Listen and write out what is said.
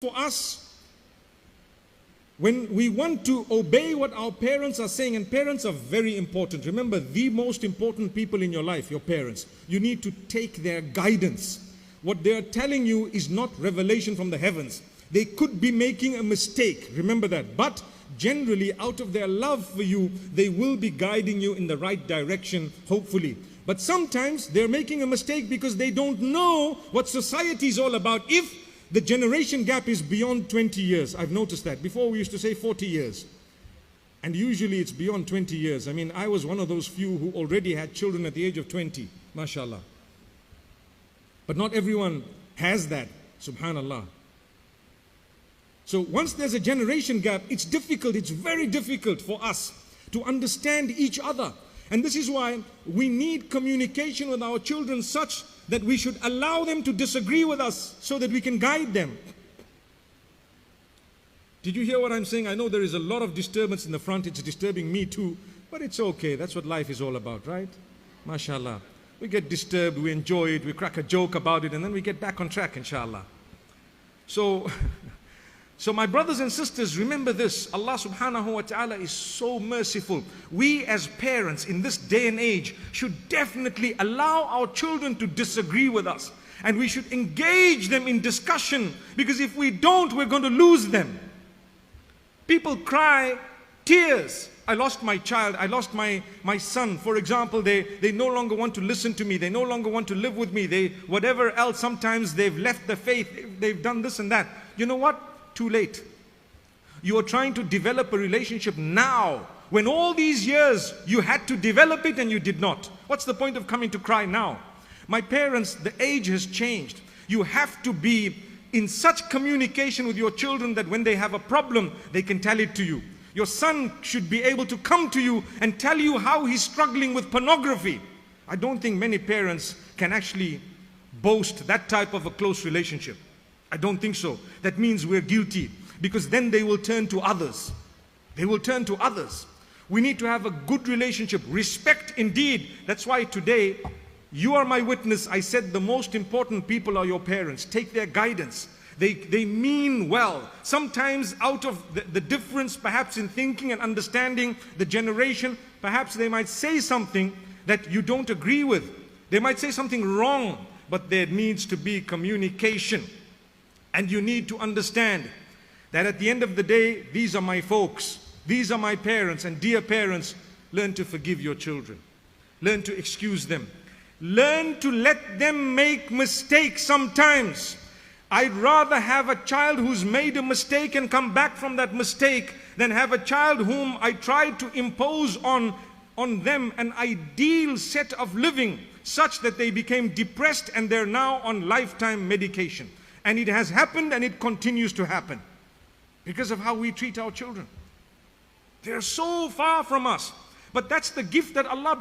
For us, when we want to obey what our parents are saying, and parents are very important. Remember, the most important people in your life, your parents. You need to take their guidance. What they are telling you is not revelation from the heavens. They could be making a mistake, remember that. But generally, out of their love for you, they will be guiding you in the right direction, hopefully. But sometimes they're making a mistake because they don't know what society is all about. If the generation gap is beyond 20 years. I've noticed that. Before we used to say 40 years. And usually it's beyond 20 years. I mean, I was one of those few who already had children at the age of 20. MashaAllah. But not everyone has that. Subhanallah. So once there's a generation gap, it's difficult. It's very difficult for us to understand each other. And this is why we need communication with our children such that we should allow them to disagree with us so that we can guide them. Did you hear what I'm saying? I know there is a lot of disturbance in the front. It's disturbing me too. But it's okay. That's what life is all about, right? MashaAllah. We get disturbed, we enjoy it, we crack a joke about it, and then we get back on track, inshallah. So my brothers and sisters, remember this. Allah subhanahu wa ta'ala is so merciful. We as parents in this day and age should definitely allow our children to disagree with us. And we should engage them in discussion, because if we don't, we're going to lose them. People cry tears. I lost my child, I lost my son. For example, they no longer want to listen to me. They no longer want to live with me. Whatever else, sometimes they've left the faith. They've done this and that. You know what? Too late. You are trying to develop a relationship now, when all these years you had to develop it and you did not. What's the point of coming to cry now? My parents, the age has changed. You have to be in such communication with your children that when they have a problem, they can tell it to you. Your son should be able to come to you and tell you how he's struggling with pornography. I don't think many parents can actually boast that type of a close relationship. I don't think so. That means we're guilty, because then they will turn to others. They will turn to others. We need to have a good relationship. Respect indeed. That's why today, you are my witness. I said the most important people are your parents. Take their guidance. They mean well. Sometimes out of the difference perhaps in thinking and understanding the generation, perhaps they might say something that you don't agree with. They might say something wrong, but there needs to be communication. And you need to understand that at the end of the day, these are my folks. These are my parents. And dear parents, learn to forgive your children. Learn to excuse them. Learn to let them make mistakes sometimes. I'd rather have a child who's made a mistake and come back from that mistake than have a child whom I tried to impose on them an ideal set of living such that they became depressed and they're now on lifetime medication. And it has happened and it continues to happen because of how we treat our children. They're so far from us. But that's the gift that Allah